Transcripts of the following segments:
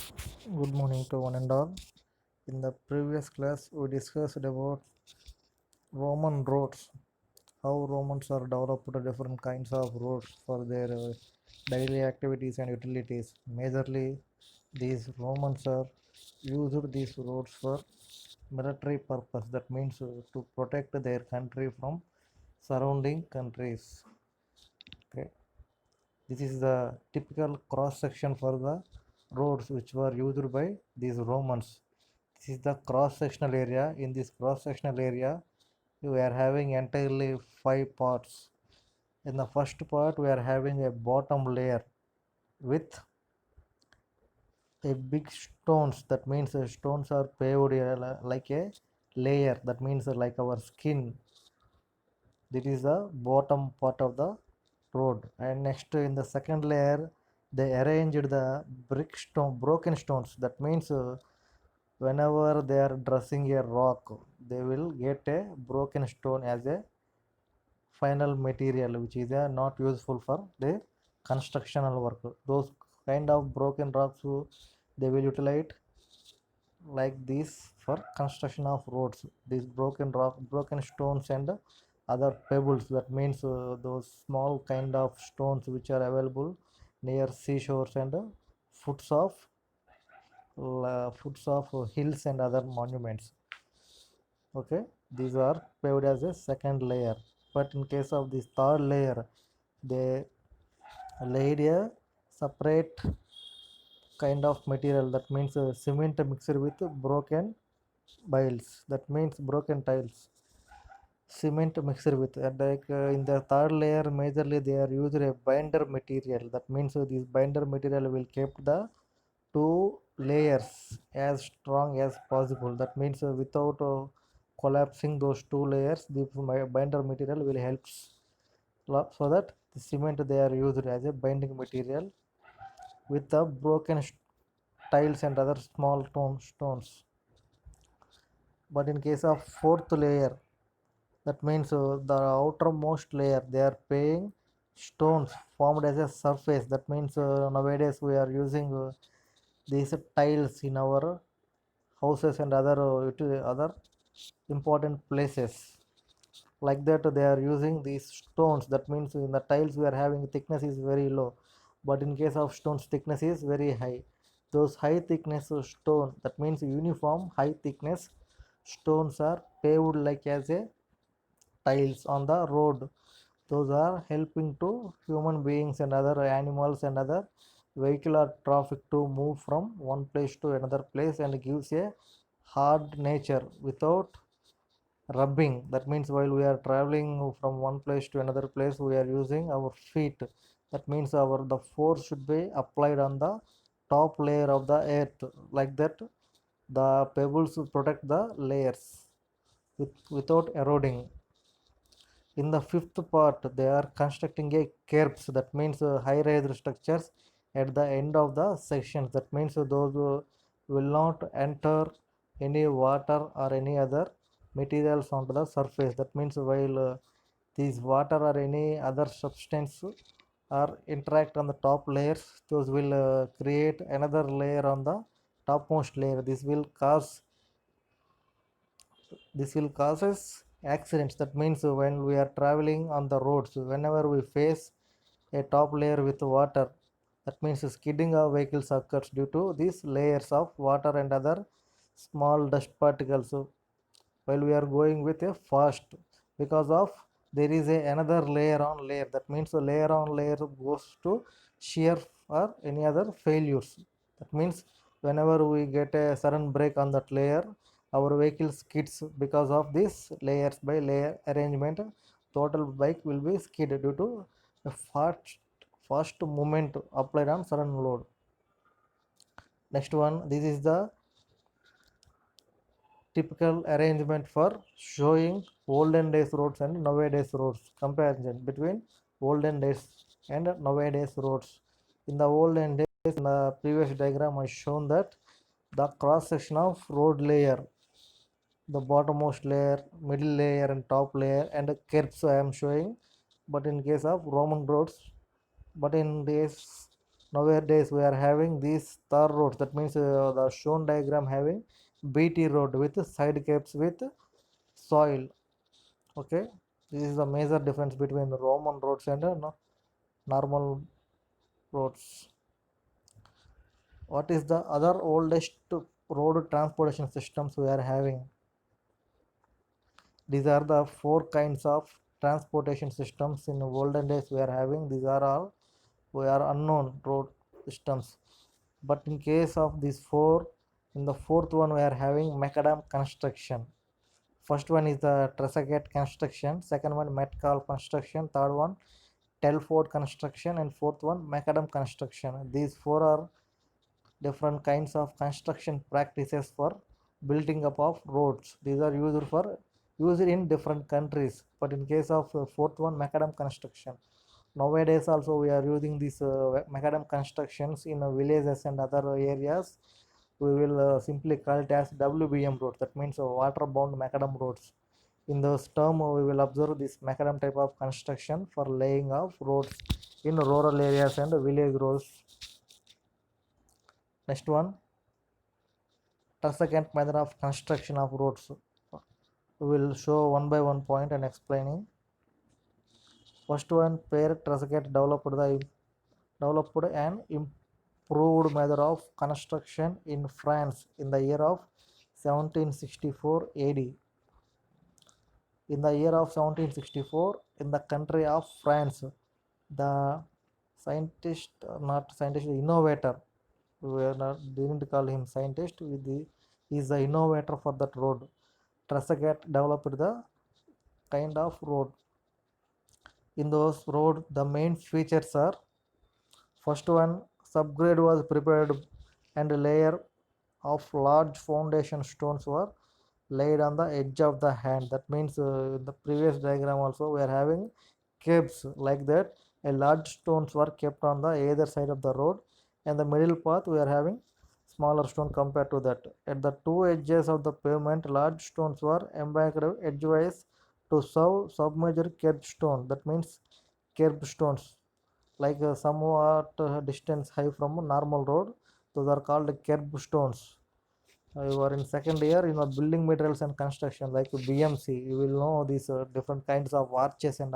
Good morning to one and all. In the previous class, we discussed about Roman roads, how Romans are developed different kinds of roads for their daily activities and utilities. Majorly, these Romans are used these roads for military purpose. That means to protect their country from surrounding countries. Okay. This is the typical cross section for the roads which were used by these Romans. This is the cross sectional area. In this cross sectional area, we are having entirely five parts. In the first part, we are having a bottom layer with a big stones. That means the stones are paved like a layer. That means like our skin. This is the bottom part of the road. And next in the second layer, they arranged the brick stone, broken stones. That means whenever they are dressing a rock, they will get a broken stone as a final material, which is not useful for the constructional work. Those kind of broken rocks, they will utilize like this for construction of roads. These broken rock, broken stones and other pebbles. That means those small kind of stones which are available near seashores and foots of hills and other monuments. Okay, these are paved as a second layer. But in case of this third layer, they laid a separate kind of material. That means cement mixed with broken tiles. That means broken tiles, cement mixed with, and like in the third layer majorly they are used a binder material. That means this binder material will keep the two layers as strong as possible. That means without collapsing those two layers, the binder material will help so that the cement they are used as a binding material with the broken tiles and other small stones. But in case of fourth layer, that means the outermost layer they are paying stones formed as a surface. That means nowadays we are using these tiles in our houses and other important places. Like that they are using these stones. That means in the tiles we are having thickness is very low, but in case of stones thickness is very high. Those high thickness stone, that means uniform high thickness stones are paved like as a tiles on the road. Those are helping to human beings and other animals and other vehicular traffic to move from one place to another place, and gives a hard nature without rubbing. That means while we are traveling from one place to another place, we are using our feet. That means our the force should be applied on the top layer of the earth. Like that the pebbles protect the layers without eroding. In the fifth part, they are constructing a curbs. That means high-rise structures at the end of the sections. That means those will not enter any water or any other materials onto the surface. That means while these water or any other substance are interact on the top layers, those will create another layer on the topmost layer. This will causes accidents. That means when we are traveling on the roads, whenever we face a top layer with water, that means skidding of vehicles occurs due to these layers of water and other small dust particles. So while we are going with a fast, because of there is another layer on layer. That means the layer on layer goes to shear or any other failures. That means whenever we get a sudden break on that layer, our vehicle skids because of this layers by layer arrangement. Total bike will be skid due to a fast movement applied on sudden load. Next one, this is the typical arrangement for showing olden days roads and nowadays roads. Comparison between olden days and nowadays roads. In the olden days, in the previous diagram I shown that the cross section of road layer, the bottommost layer, middle layer and top layer, and the curves I am showing. But in case of Roman roads, but in this Nowadays we are having these tar roads, that means the shown diagram having BT road with side caps with soil. Okay, this is the major difference between Roman roads and normal roads. What is the other oldest road transportation systems we are having? These are the four kinds of transportation systems in olden days we are having. These are all we are unknown road systems. But in case of these four, in the fourth one we are having macadam construction. First one is the Tresagat construction, second one Metcalfe construction, third one Telford construction, and fourth one macadam construction. These four are different kinds of construction practices for building up of roads. These are used in different countries. But in case of fourth one, macadam construction, nowadays also we are using these macadam constructions in villages and other areas. We will simply call it as WBM roads. That means water-bound macadam roads. In this term, we will observe this macadam type of construction for laying of roads in rural areas and village roads. Next one, second method of construction of roads. We will show one by one point and explaining. First one, Pierre Tresagat developed an improved method of construction in France in the year of 1764 AD. In the year of 1764, in the country of France, the scientist, not scientist, innovator, we are not, didn't call him scientist, he is the innovator for that road. Tresagat developed the kind of road. In those road, the main features are: first one, subgrade was prepared and a layer of large foundation stones were laid on the edge of the hand. That means in the previous diagram also we are having caves like that. A large stones were kept on the either side of the road, and the middle path we are having smaller stone compared to that. At the two edges of the pavement, large stones were embanked edgewise to serve submerged curved stone. That means curved stones like somewhat distance high from a normal road. Those are called curb stones. You are in second year in building materials and construction like BMC. You will know these different kinds of arches and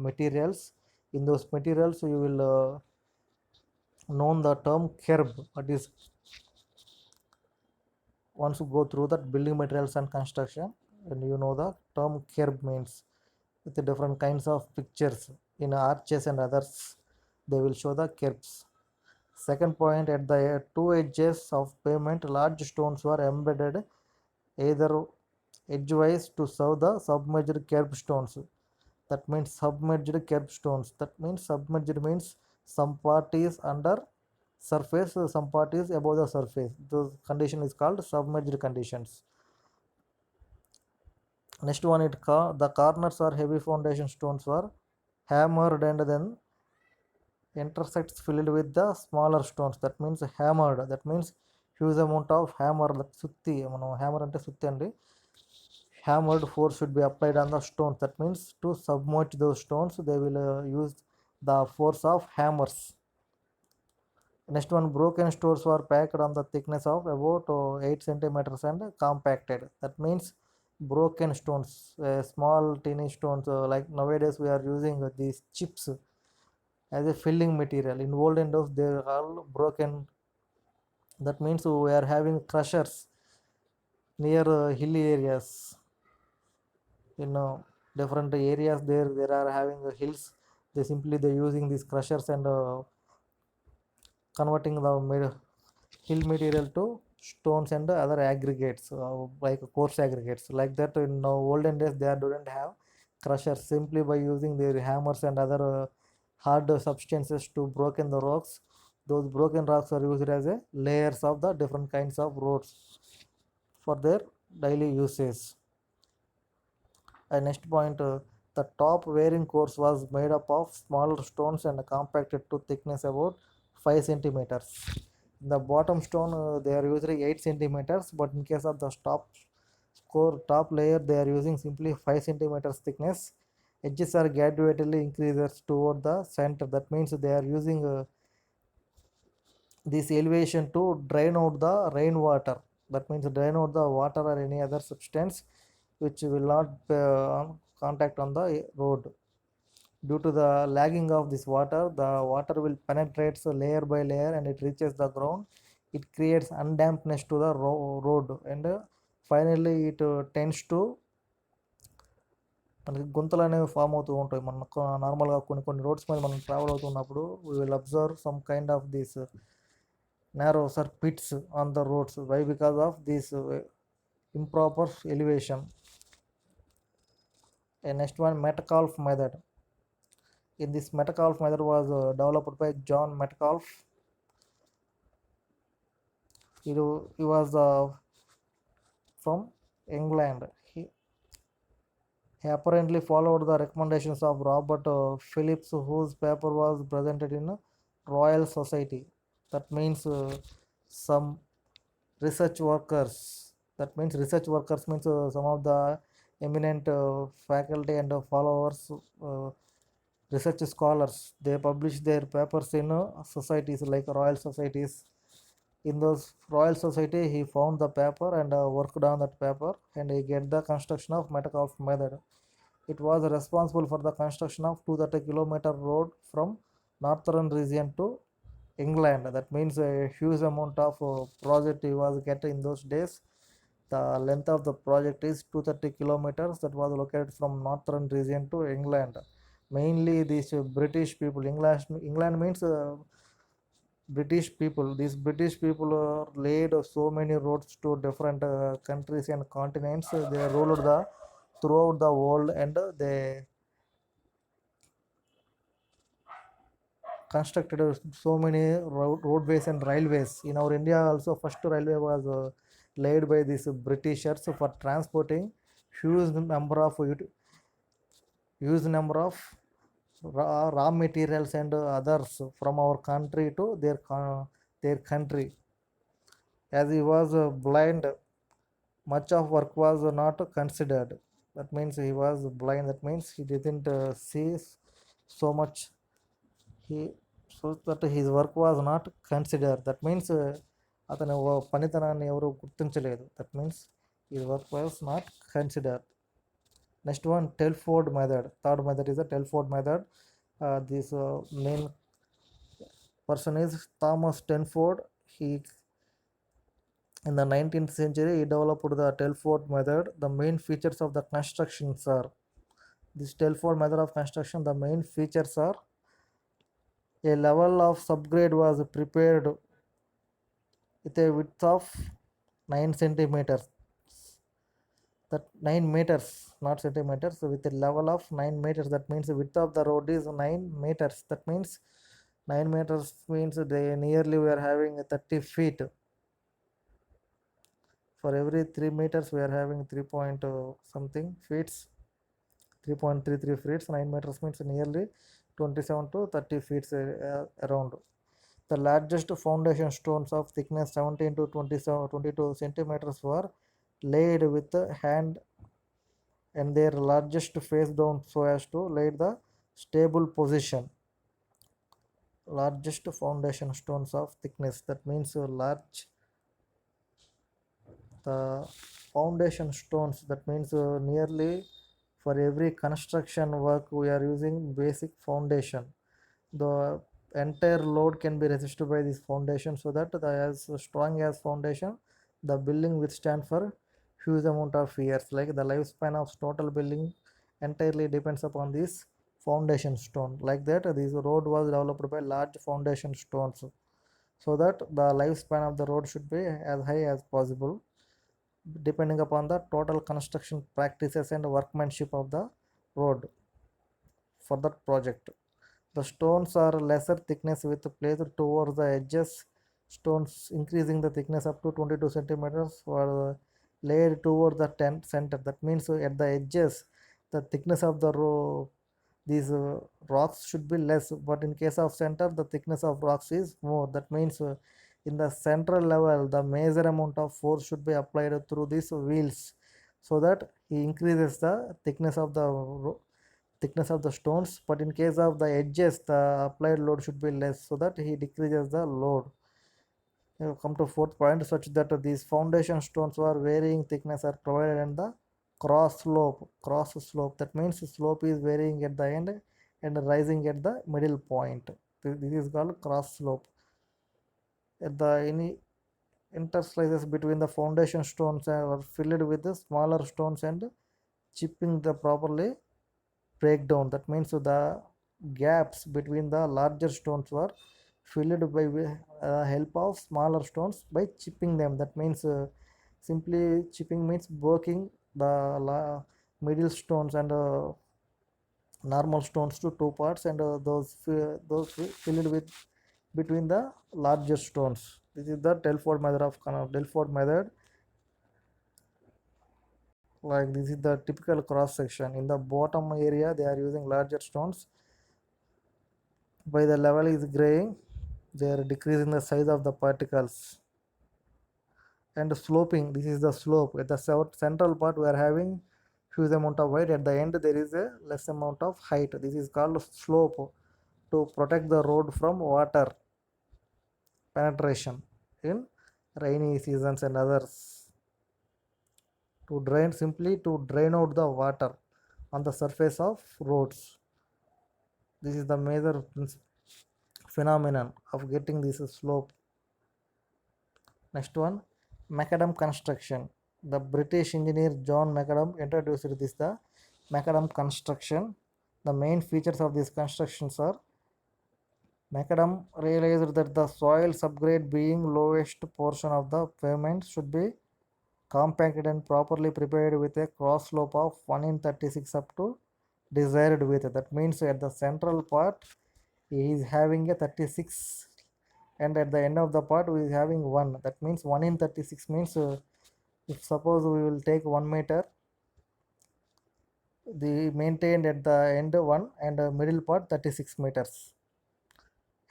materials. In those materials, you will know the term curb. That is, once you go through that building materials and construction, and you know the term curb means with the different kinds of pictures in arches and others, they will show the curbs. Second point, at the two edges of pavement, large stones were embedded either edgewise to serve the submerged curb stones. That means submerged curb stones. That means submerged means some part is under surface, some part is above the surface. The condition is called submerged conditions. Next one, the corners or heavy foundation stones were hammered and then intersects filled with the smaller stones. That means hammered. That means huge amount of hammer. Sutti, hammer ante sutti andi. Hammered force should be applied on the stones. That means to submerge those stones, they will use the force of hammers. Next one, broken stones were packed on the thickness of about 8 centimeters and compacted. That means broken stones, small tiny stones, like nowadays we are using these chips as a filling material. In olden days, they are all broken. That means we are having crushers near hilly areas. In different areas, there are having hills. They using these crushers and converting the hill material to stones and other aggregates, like coarse aggregates. Like that, in olden days, they didn't have crushers. Simply by using their hammers and other hard substances to broken the rocks, those broken rocks are used as a layers of the different kinds of roads for their daily usage. And next point, the top wearing course was made up of smaller stones and compacted to thickness about 5 centimeters. In the bottom stone, they are usually 8 centimeters, but in case of the top layer, they are using simply 5 centimeters thickness, edges are gradually increases toward the center. That means they are using this elevation to drain out the rainwater. That means drain out the water or any other substance which will not contact on the road. Due to the lagging of this water, the water will penetrate layer by layer and it reaches the ground. It creates undampness to the road, and finally it tends to మనకి గుంతలు అనేవి form అవుతూ ఉంటాయి. మన నార్మల్గా కొన్ని roads మీద మనం ట్రావెల్ అవుతున్నప్పుడు we will observe some kind of this narrows or pits on the roads. Why? Because of this improper elevation. And next one, Metcalfe method. In this Metcalfe method was developed by John Metcalfe. He was from England. He apparently followed the recommendations of Robert Phillips, whose paper was presented in Royal Society. That means some research workers. That means research workers means some of the eminent faculty and followers, research scholars. They publish their papers in societies like royal societies. In those royal society, he found the paper and worked on that paper, and he get the construction of Metcalfe method. It was responsible for the construction of 230-kilometer road from northern region to England. That means a huge amount of project he was getting in those days. The length of the project is 230 kilometers that was located from northern region to England. Mainly these British people. England means British people. These British people laid so many roads to different countries and continents. They ruled throughout the world, and they constructed so many roadways and railways. In our India also, first railway was laid by these Britishers for transporting huge number of raw materials and others from our country to their country. As he was blind, much of work was not considered. That means he was blind. That means he didn't see so much. So that his work was not considered. That means అతని పనితనాన్ని ఎవరు గుర్తించలేదు. That means his work was not considered. Next one, Telford method. Third method is the Telford method. This main person is Thomas Telford. He in the 19th century he developed the Telford method. The main features of the constructions are this Telford method of construction. The main features are a level of subgrade was prepared with a width of 9 centimeters. That 9 meters, not centimeters, with a level of 9 meters. That means the width of the road is 9 meters. That means 9 meters means they nearly we are having 30 feet. For every 3 meters we are having 3 point something feet, 3.33 feet. 9 meters means nearly 27 to 30 feet around. The largest foundation stones of thickness 17 to 22 centimeters were laid with the hand and their largest face down so as to lay the stable position. Largest foundation stones of thickness, that means large. The foundation stones, that means nearly for every construction work we are using basic foundation. The entire load can be resisted by this foundation, so that as strong as foundation, the building withstand for huge amount of years. Like the lifespan of total building entirely depends upon this foundation stone. Like that, this road was developed by large foundation stones, so that the lifespan of the road should be as high as possible, depending upon the total construction practices and workmanship of the road for that project. The stones are lesser thickness with placed towards the edges. Stones increasing the thickness up to 22 centimeters were laid towards the center. That means at the edges, the thickness of the these rocks should be less, but in case of center, the thickness of rocks is more. That means in the central level, the major amount of force should be applied through these wheels, so that he increases the thickness of the thickness of the stones, but in case of the edges the applied load should be less, so that he decreases the load. Come to fourth point, such that these foundation stones are varying thickness are provided in the cross slope. That means the slope is varying at the end and rising at the middle point. This is called cross slope. At the any interslices between the foundation stones are filled with the smaller stones and chipping the properly breakdown. That means the gaps between the larger stones were filled by help of smaller stones by chipping them. That means simply chipping means breaking the middle stones and normal stones to two parts, and those filled with between the larger stones. This is the Telford method of Telford method. Like this is the typical cross section. In the bottom area they are using larger stones. By the level is graying, they are decreasing the size of the particles. And sloping, this is the slope. At the central part we are having huge amount of height, at the end there is a less amount of height. This is called slope, to protect the road from water penetration in rainy seasons and others, to drain, simply to drain out the water on the surface of roads. This is the major phenomenon of getting this slope. Next one, macadam construction. The British engineer John Macadam introduced this, the macadam construction. The main features of these constructions are: Macadam realized that the soil subgrade, being lowest portion of the pavement, should be compacted and properly prepared with a cross slope of 1 in 36 up to desired width. That means at the central part he is having a 36, and at the end of the part we is having 1. That means 1 in 36 means if suppose we will take 1 meter, the maintained at the end 1 and middle part 36 meters.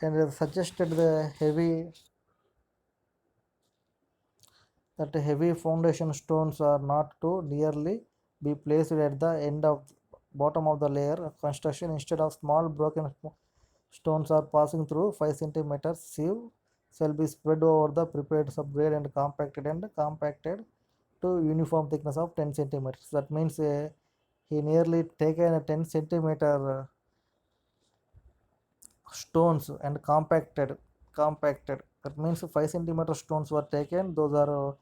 And suggested the heavy foundation stones are not to nearly be placed at the end of bottom of the layer of construction. Instead of small broken stones are passing through 5 centimeters sieve shall be spread over the prepared subgrade and compacted to uniform thickness of 10 centimeters. That means he nearly taken a 10 centimeter stones and compacted. That means 5 centimeter stones were taken, those are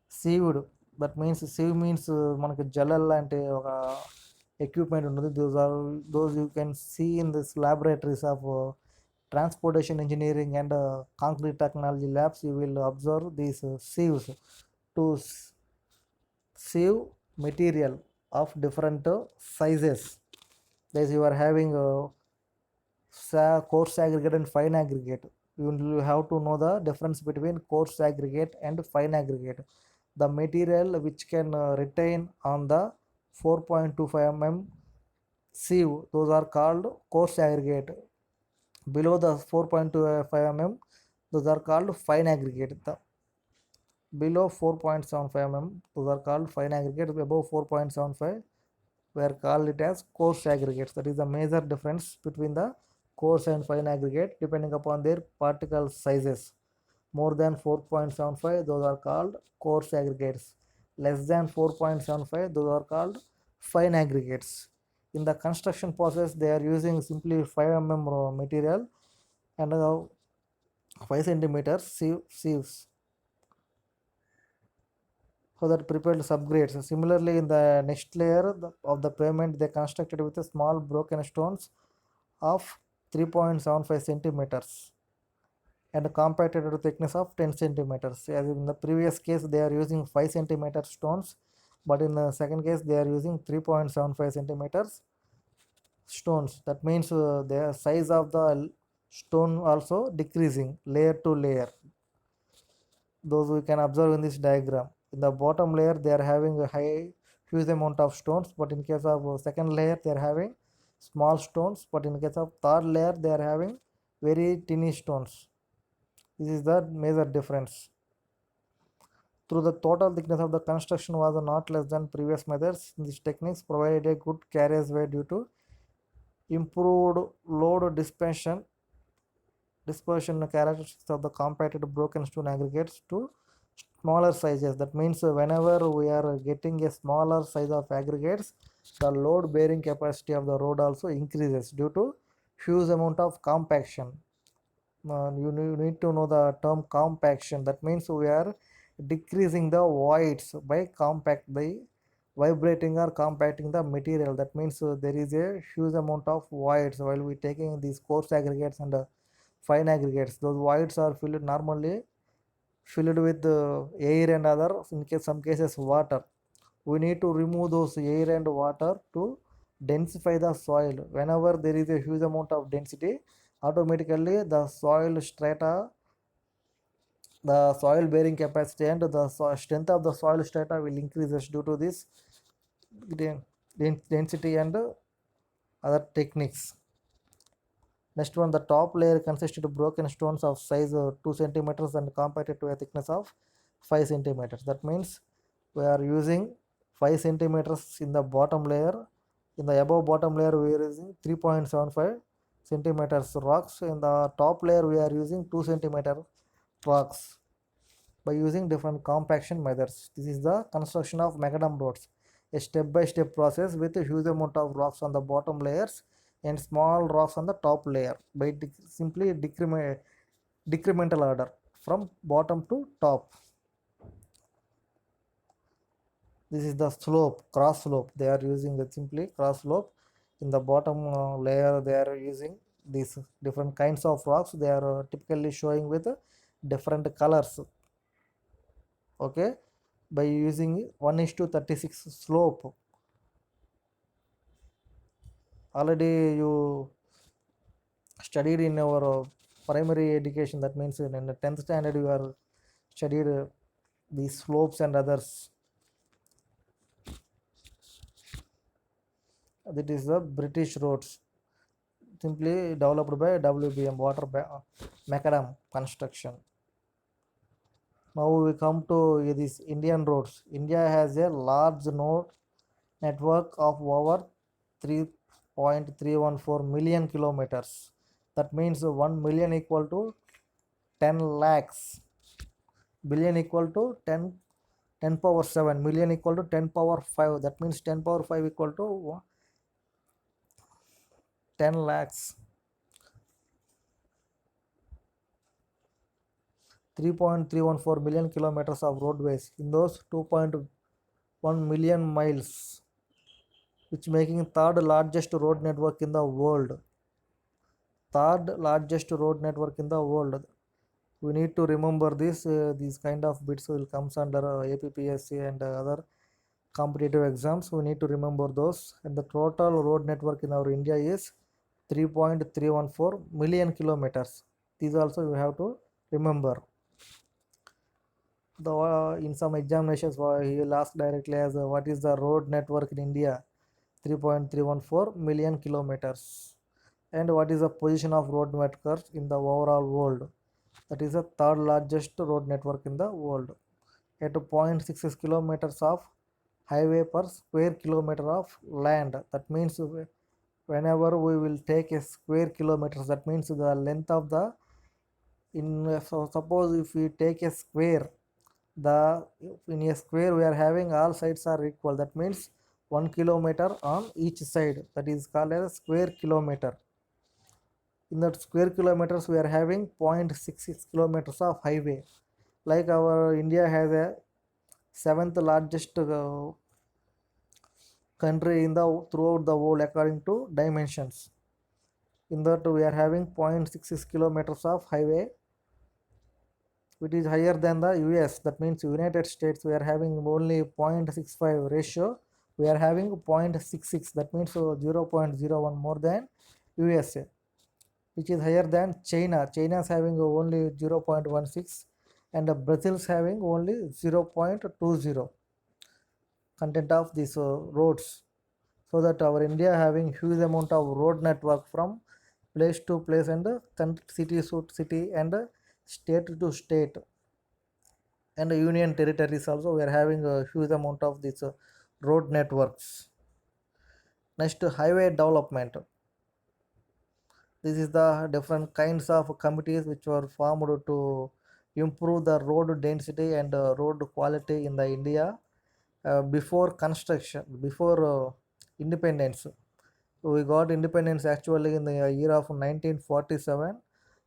sieved. That means sieve means మనకి జల్లెల్ లాంటి ఒక equipment ఉంటుంది. those you can see in this laboratories of transportation engineering and concrete technology labs. You will observe these sieves to sieve material of different sizes. As you are having coarse aggregate and fine aggregate, you will have to know the difference between coarse aggregate and fine aggregate. The material which can retain on the 4.25 mm sieve, those are called coarse aggregate. Below the 4.25 mm, those are called fine aggregate. The below 4.75 mm, those are called fine aggregate. Above 4.75, we are called it as coarse aggregates. That is the major difference between the coarse and fine aggregate depending upon their particle sizes. More than 4.75, those are called coarse aggregates. Less than 4.75, those are called fine aggregates. In the construction process they are using simply 5 mm material and 5 centimeters sieves for that prepared subgrades. Similarly, in the next layer of the pavement they constructed with a small broken stones of 3.75 centimeters and compacted to thickness of 10 centimeters. As in the previous case they are using 5 centimeter stones, but in the second case they are using 3.75 centimeters stones. That means the size of the stone also decreasing layer to layer. Those we can observe in this diagram. In the bottom layer they are having a huge amount of stones, but in case of second layer they are having small stones, but in case of third layer they are having very tiny stones. This is the major difference. Through the total thickness of the construction was not less than previous methods. These techniques provided a good carriageway due to improved load dispersion characteristics of the compacted broken stone aggregates to smaller sizes. That means whenever we are getting a smaller size of aggregates, the load bearing capacity of the road also increases due to huge amount of compaction. You need to know the term compaction. That means we are decreasing the voids by vibrating or compacting the material. That means there is a huge amount of voids while we taking these coarse aggregates and fine aggregates. Those voids are filled normally filled with air and other, in case some cases water. We need to remove those air and water to densify the soil. Whenever there is a huge amount of density, automatically the soil bearing capacity and the strength of the soil strata will increases due to this density and other techniques. Next one, the top layer consisted of broken stones of size 2 centimeters and compacted to a thickness of 5 centimeters. That means we are using 5 centimeters in the bottom layer. In the above bottom layer, we are using 3.75 centimeters rocks. In the top layer, we are using 2 centimeter rocks by using different compaction methods. This is the construction of macadam roads, a step-by-step process with a huge amount of rocks on the bottom layers and small rocks on the top layer by simply decremental order from bottom to top. This is the slope, cross slope. They are using simply cross slope. In the bottom layer, they are using these different kinds of rocks. They are typically showing with different colors. Okay, by using 1:36 slope. Already you studied in our primary education. That means in the 10th standard you are studied these slopes and others. That is the British roads, simply developed by WBM, macadam construction. Now we come to these Indian roads. India has a large node network of over 3.314 million kilometers. That means 1 million equal to 10 lakhs, billion equal to 10 power 7, million equal to 10 power 5. That means 10 power 5 equal to 10 lakhs. 3.314 million kilometers of roadways. In those 2.1 million miles, which making third largest road network in the world. Third largest road network in the world. We need to remember this. These kind of bits will comes under APPSC and other competitive exams. We need to remember those. And the total road network in our India is 3.314 million kilometers. These also you have to remember. The in some examinations he will ask directly as what is the road network in India? 3.314 million kilometers. And what is the position of road network in the overall world? That is the third largest road network in the world. At 0.66 kilometers of highway per square kilometer of land. That means whenever we will take a square kilometers, that means the length of the so suppose if we take a square, the in a square we are having all sides are equal. That means 1 kilometer on each side. That is called as square kilometer. In that square kilometers we are having 0.66 kilometers of highway. Like our India has a seventh largest country in the throughout the world according to dimensions. In that we are having 0.66 kilometers of highway, which is higher than the US. That means United States we are having only 0.65 ratio. We are having 0.66. That means 0.01 more than USA, which is higher than China. China is having only 0.16 and Brazil is having only 0.20 content of these roads. So that our India having huge amount of road network from place to place and city to city and state to state and union territories also we are having a huge amount of these road networks. Next, highway development. This is the different kinds of committees which were formed to improve the road density and road quality in the India before construction, before independence. We got independence actually in the year of 1947,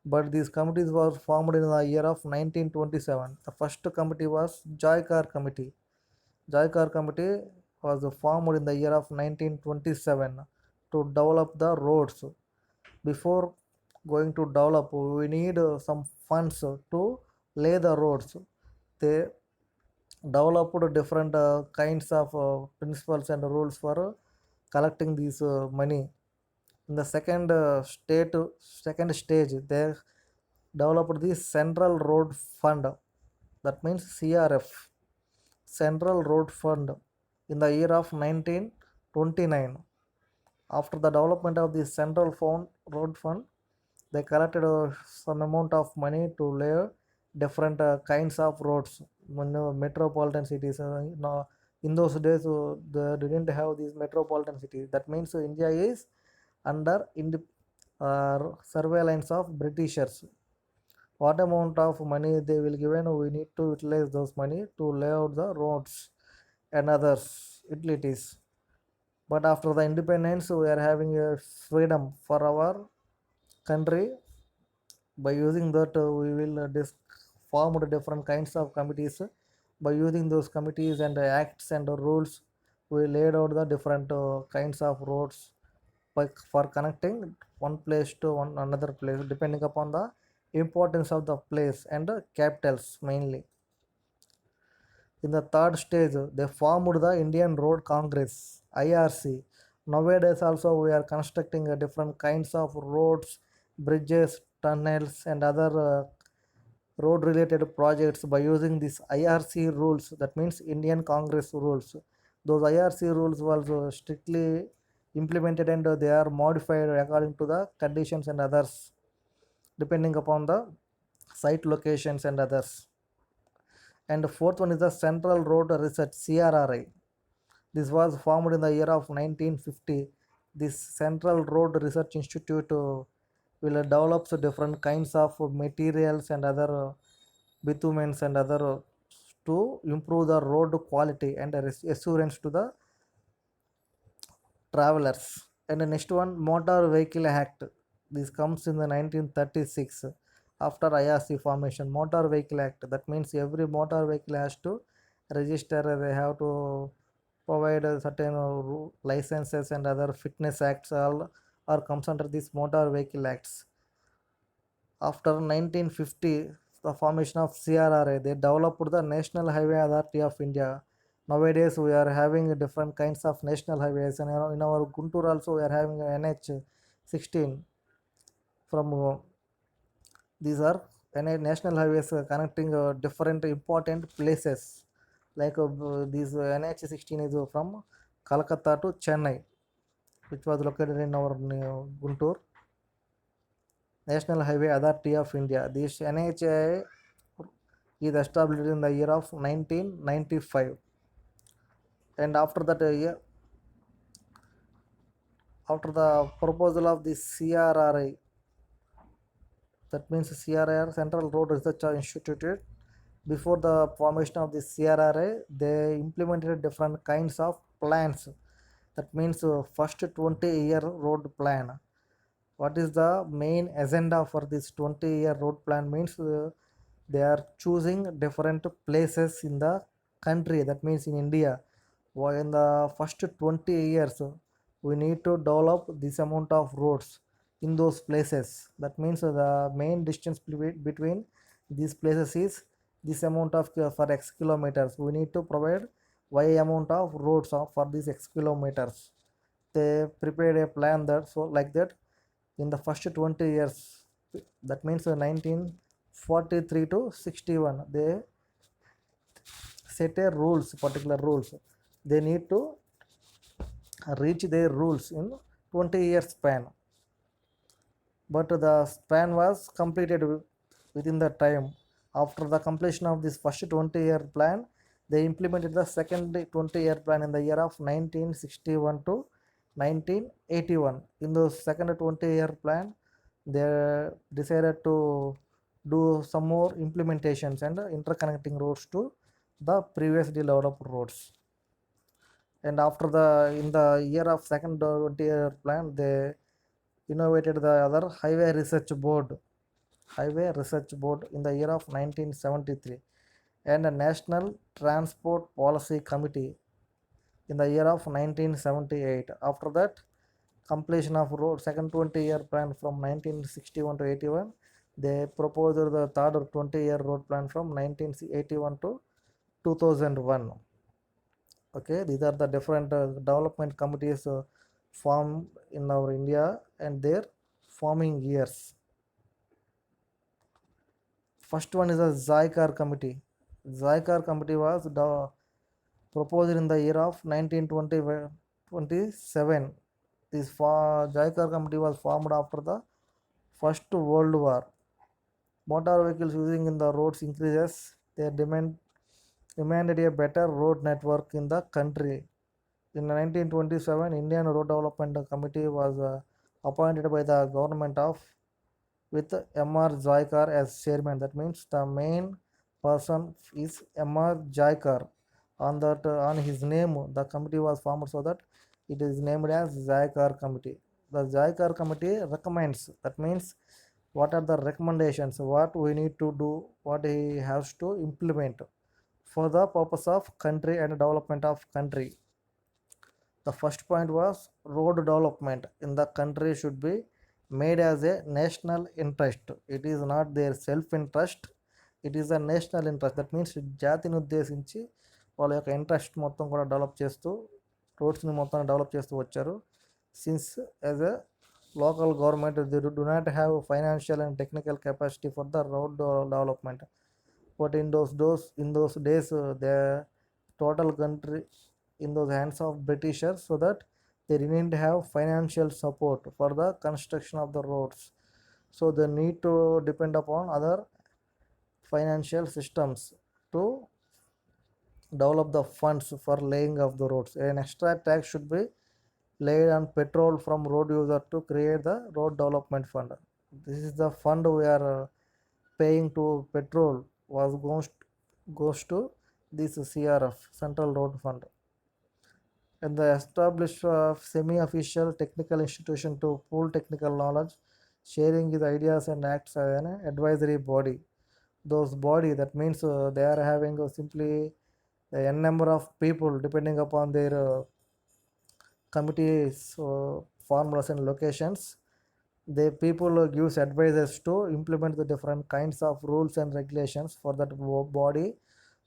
but these committees were formed in the year of 1927. The first committee was Joykar Committee. Joykar Committee was formed in the year of 1927 to develop the roads. Before going to develop, we need some funds to lay the roads. They developed different kinds of principles and rules for collecting these money. In the second stage, they developed the Central Road Fund. That means CRF, Central Road Fund, in the year of 1929. After the development of the Road Fund, they collected some amount of money to lay different kinds of roads. Metropolitan cities, in those days, they didn't have these metropolitan cities. That means India is under surveillance of Britishers. What amount of money they will give, and we need to utilize those money to lay out the roads and others utilities. But after the independence, we are having a freedom for our country. By using that, we will form different kinds of committees. By using those committees and acts and rules, we laid out the different kinds of roads for connecting one place to one another place, depending upon the importance of the place and capitals mainly. In the third stage, they formed the Indian Road Congress (IRC). Nowadays, also we are constructing different kinds of roads, bridges, tunnels, and other road-related projects by using these IRC rules. That means Indian Congress rules. Those IRC rules were strictly implemented and they are modified according to the conditions and others, depending upon the site locations and others. And the fourth one is the Central Road Research (CRRI). This was formed in the year of 1950. This Central Road Research Institute will develop different kinds of materials and other bitumens and other to improve the road quality and assurance to the travelers. And the next one, Motor Vehicle Act. This comes in the 1936 after IRC formation. Motor Vehicle Act. That means every motor vehicle has to register. They have to provide certain licenses and other fitness acts. All are comes under these Motor Vehicle Acts. After 1950, the formation of CRRA, they developed the National Highway Authority of India. Nowadays, we are having different kinds of national highways, and in our Guntur also we are having NH16 from these are national highways connecting different important places. Like these NH16 is from Kolkata to Chennai, which was located in our Guntur. National Highway Authority of India. This NHAI is established in the year of 1995, and after that year, after the proposal of the CRRI, that means CRR, Central Road Research Institute. Before the formation of the CRRI, they implemented different kinds of plans. That means first 20-year road plan. What is the main agenda for this 20-year road plan means they are choosing different places in the country, that means in India. In the first 20 years, we need to develop this amount of roads in those places. That means the main distance between these places is this amount of for x kilometers. We need to provide y amount of roads for these x kilometers. They prepared a plan that so like that in the first 20 years, that means 1943 to 61, they set a particular rules. They need to reach their rules in 20 years span, but the span was completed within the time. After the completion of this first 20-year plan, they implemented the second 20-year plan in the year of 1961 to 1981. In the second 20-year plan, they decided to do some more implementations and interconnecting roads to the previously developed roads. And after the in the year of second 20-year plan, they innovated the other highway research board in the year of 1973, and a national transport policy committee in the year of 1978. After that, completion of road second 20-year plan from 1961 to 81, they proposed the third 20-year road plan from 1981 to 2001. Okay, these are the different development committees formed in our India and their forming years. First one is the Zycar committee. Zycar committee was proposed in the year of 1927. This Zycar committee was formed after the First World War. Motor vehicles using in the roads increases. They demanded a better road network in the country. In 1927, Indian Road Development Committee was appointed by the government of with M.R. Jaikar as chairman. That means the main person is M.R. Jaikar. On his name, the committee was formed so that it is named as Jaikar Committee. The Jaikar Committee recommends. That means what are the recommendations? What we need to do? What he has to implement for the purpose of country and development of country. The first point was road development in the country should be made as a national interest. It is not their self interest, it is a national interest. That means జాతిని ఉద్దేశించి వాళ్ళ యొక్క interest మొత్తం కూడా develop చేస్తూ రోడ్స్ని మొత్తం develop చేస్తూ వచ్చారు. Since as a local government they do not have financial and technical capacity for the road development, but in those days the total country in those hands of Britishers, so that they didn't have financial support for the construction of the roads, so they need to depend upon other financial systems to develop the funds for laying of the roads. An extra tax should be laid on petrol from road user to create the road development fund. This is the fund we are paying to petrol goes to this CRF, Central Road Fund. And the establish semi-official technical institution to pool technical knowledge, sharing his ideas and acts as an advisory body. Those body, that means they are having simply a n number of people depending upon their committees, formulas and locations. The people gives advices to implement the different kinds of rules and regulations for that body,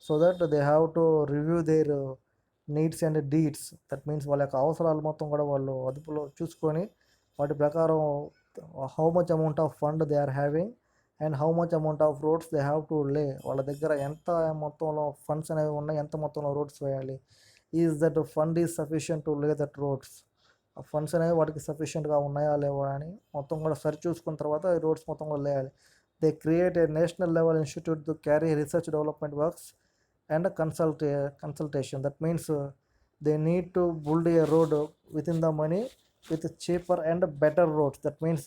so that they have to review their needs and deeds. That means వాళ్ళ యొక్క అవసరాలు మొత్తం కూడా వాళ్ళు అదుపులో చూసుకొని వాటి ప్రకారం how much amount of fund they are having and how much amount of roads they have to lay. వాళ్ళ దగ్గర ఎంత మొత్తంలో ఫండ్స్ అనేవి ఉన్నాయి, ఎంత మొత్తంలో రోడ్స్ వేయాలి, is that fund is sufficient to లే దట్ రోడ్స్. ఆ ఫండ్స్ అనేవి వాటికి సఫిషియెంట్గా ఉన్నాయా లేవా అని మొత్తం కూడా సరి చూసుకున్న తర్వాత ఈ రోడ్స్ మొత్తం కూడా లేయాలి. They create a national level institute to carry research development works and a consultation. That means they need to build a road within the money with cheaper and better roads. That means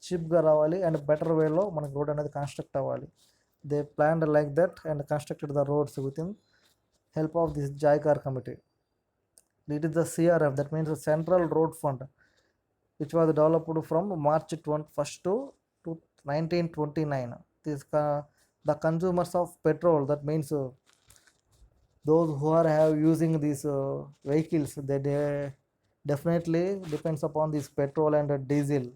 cheapగా రావాలి and better వేలో మనకు road అనేది construct అవ్వాలి. They planned like that and constructed the roads with in help of this Jayakar committee. It is the CRF, that means the Central Road Fund, which was developed from March 21st to 1929. The consumers of petrol, that means those who are using these vehicles, they definitely depends upon this petrol and diesel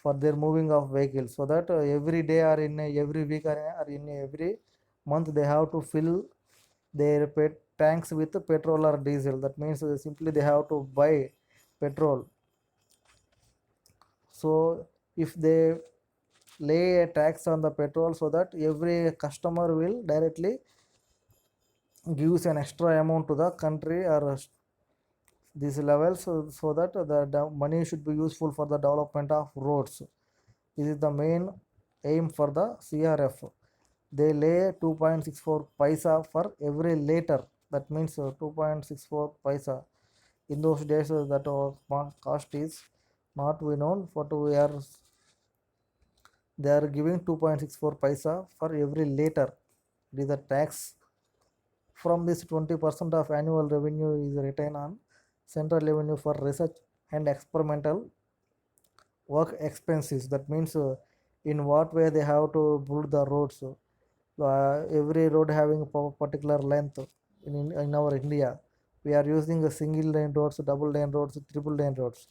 for their moving of vehicles, so that every day or in every week or in every month they have to fill their tanks with petrol or diesel. That means simply they have to buy petrol. So if they lay a tax on the petrol, so that every customer will directly gives an extra amount to the country or these levels, so that the money should be useful for the development of roads. This is the main aim for the CRF. They lay 2.64 paisa for every liter. That means 2.64 paisa. In those days that cost is not we known, but we are they are giving 2.64 paisa for every liter. It is a tax. From this, 20% of annual revenue is retained on central revenue for research and experimental work expenses. That means in what way they have to build the roads. Every road having a particular length. In our India, we are using a single lane roads, double lane roads, triple lane roads.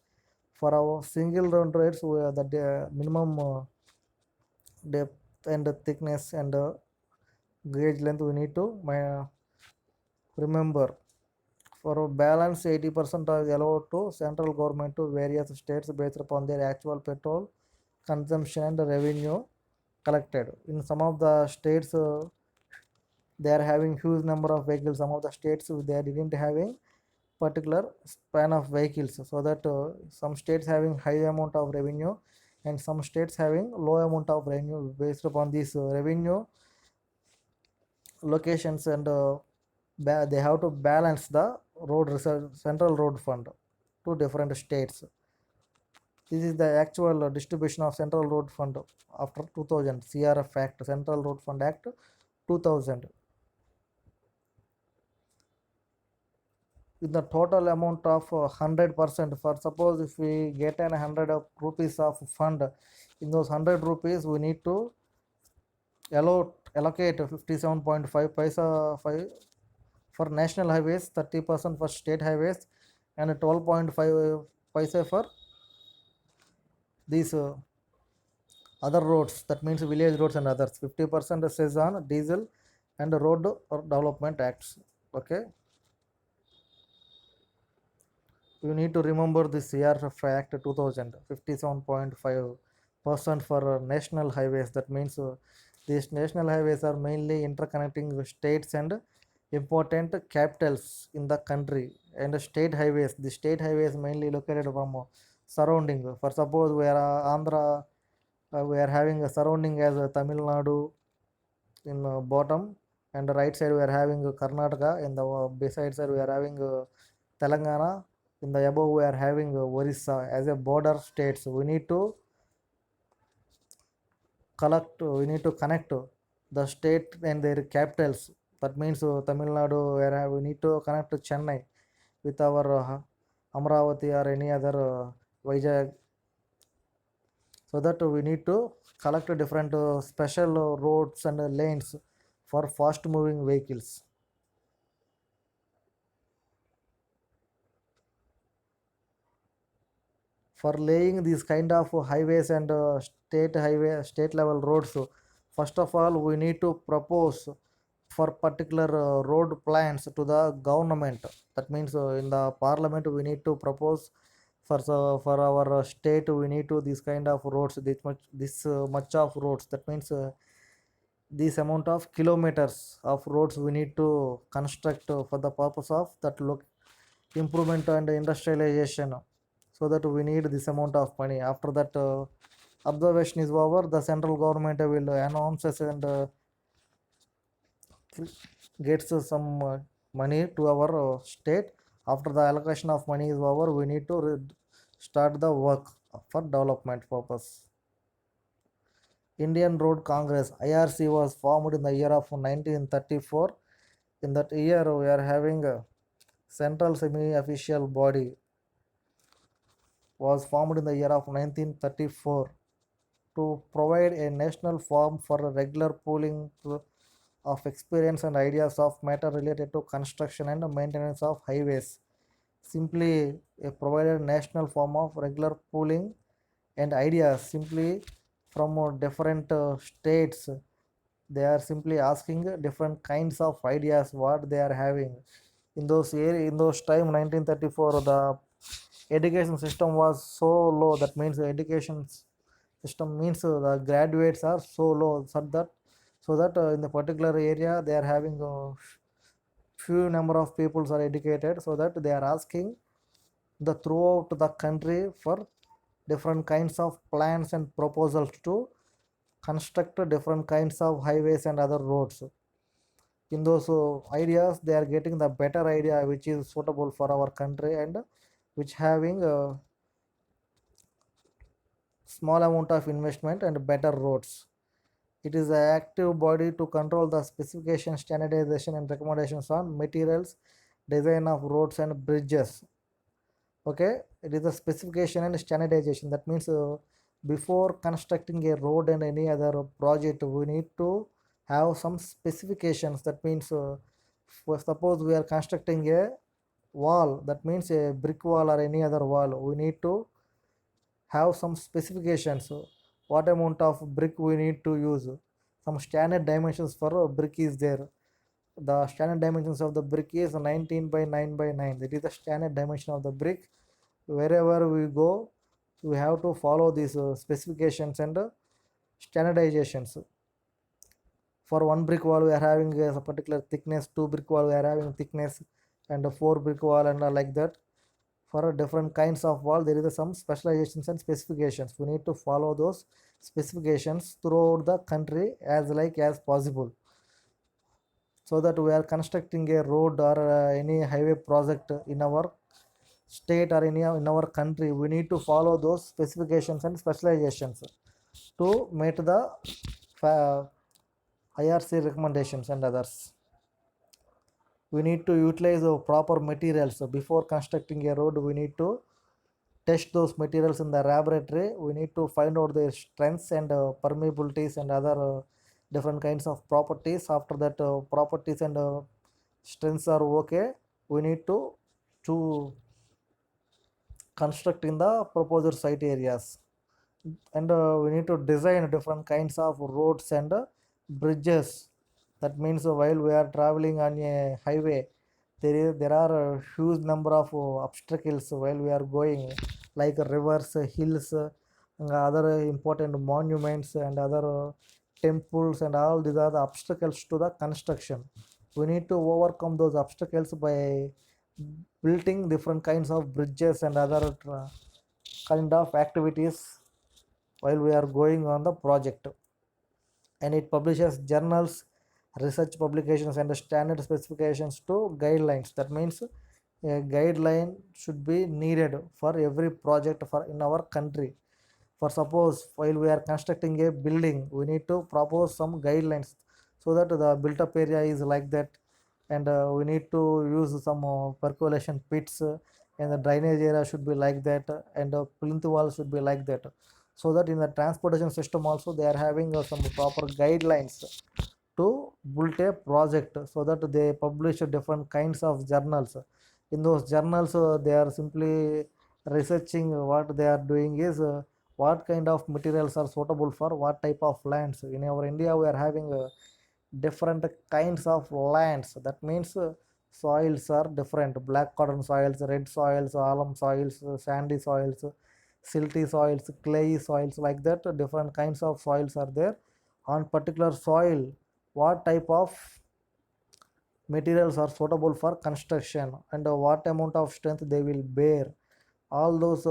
For our single lane roads, the minimum depth and thickness and gauge length we need to remember. For a balance, 80% are allowed to central government to various states based upon their actual petrol consumption and revenue collected. In some of the states, they are having huge number of vehicles. Some of the states they didn't having particular span of vehicles, so that some states having high amount of revenue and some states having low amount of revenue. Based upon this revenue locations and they have to balance the road reserve central road fund to different states. This is the actual distribution of central road fund after 2000 CRF Act, Central Road Fund Act 2000. With the total amount of 100%, for suppose if we get an 100 of rupees of fund, in those 100 rupees we need to allocate 57.5 paisa 5 for national highways, 30% for state highways, and 12.5 paisa for these other roads. That means village roads and others. 50% says on diesel and road or development acts. Okay, you need to remember this CRF Act 2000, 57.5% for national highways. That means these national highways are mainly interconnecting the states and important capitals in the country. And the state highways mainly located from surrounding. For suppose we are Andhra, we are having a surrounding as Tamil Nadu in bottom, and the right side we are having Karnataka, in the beside side we are having Telangana, in the above we are having Orissa as a border states. We need to connect the state and their capitals. That means Tamil Nadu, where we need to connect to Chennai with our Amravati or any other Vizag, so that we need to collect different special roads and lanes for fast moving vehicles. For laying these kind of highways and state level roads, so first of all we need to propose for particular road plans to the government. That means in the parliament we need to propose for our state we need to this kind of roads, this much of roads. That means this amount of kilometers of roads we need to construct for the purpose of that look improvement and industrialization, so that we need this amount of money. After that observation is over, the central government will announce and gets some money to our state. After the allocation of money is over, we need to start the work for development purpose. Indian Road Congress IRC was formed in the year of 1934. In that year we are having a central semi-official body was formed in the year of 1934 to provide a national forum for a regular pooling of experience and ideas of matter related to construction and maintenance of highways. Simply provided national form of regular pooling and ideas simply from different states. They are simply asking different kinds of ideas what they are having. In those time 1934, the education system was so low. That means the education system means the graduates are so low, so that in the particular area they are having a few number of peoples are educated, so that they are asking the throughout the country for different kinds of plans and proposals to construct different kinds of highways and other roads. In those ideas they are getting the better idea which is suitable for our country and which having small amount of investment and better roads. It is an active body to control the specification, standardization, and recommendations on materials, design of roads and bridges. Okay, it is the specification and standardization. That means before constructing a road and any other project, we need to have some specifications. That means, for suppose we are constructing a wall, that means a brick wall or any other wall, we need to have some specifications. What amount of brick we need to use, some standard dimensions for a brick is there. The standard dimensions of the brick is 19 by 9 by 9. That is the standard dimension of the brick. Wherever we go, we have to follow these specifications and standardizations. For one brick wall we are having a particular thickness, two brick wall we are having thickness, and a four brick wall, and like that. For different kinds of wall there is some specializations and specifications. We need to follow those specifications throughout the country as possible, so that we are constructing a road or any highway project in our state or in our country. We need to follow those specifications and specializations to meet the IRC recommendations and others. We need to utilize the proper materials before constructing a road. We need to test those materials in the laboratory. We need to find out their strengths and permeabilities and other different kinds of properties. After that, properties and strengths are okay, we need to construct in the proposed site areas. And we need to design different kinds of roads and bridges. That means while we are traveling on a highway, there are a huge number of obstacles while we are going, like rivers, hills, and other important monuments and other temples, and all these are the obstacles to the construction. We need to overcome those obstacles by building different kinds of bridges and other kind of activities while we are going on the project. And it publishes journals, research publications, and standard specifications to guidelines. That means a guideline should be needed for every project for in our country. For suppose while we are constructing a building, we need to propose some guidelines, so that the built up area is like that, and we need to use some percolation pits, and the drainage area should be like that, and plinth wall should be like that, so that in the transportation system also they are having some proper guidelines to build a project. So that they publish different kinds of journals. In those journals, they are simply researching. What they are doing is what kind of materials are suitable for what type of lands. In our India, we are having different kinds of lands. That means soils are different: black cotton soils, red soils, alum soils, sandy soils, silty soils, clay soils, like that. Different kinds of soils are there. On particular soil, what type of materials are suitable for construction, and what amount of strength they will bear. All those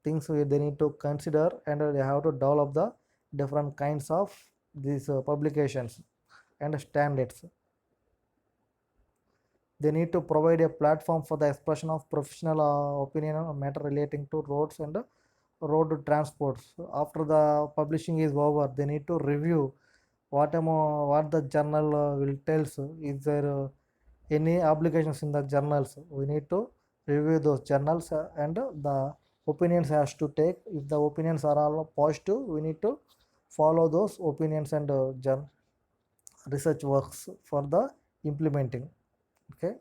things they need to consider, and they have to develop the different kinds of these publications and standards. They need to provide a platform for the expression of professional opinion on matter relating to roads and road transports. After the publishing is over, they need to review what the journal will tells. Is there any obligations in the journals? We need to review those journals, and the opinions has to take. If the opinions are all positive, we need to follow those opinions and research works for the implementing. Okay.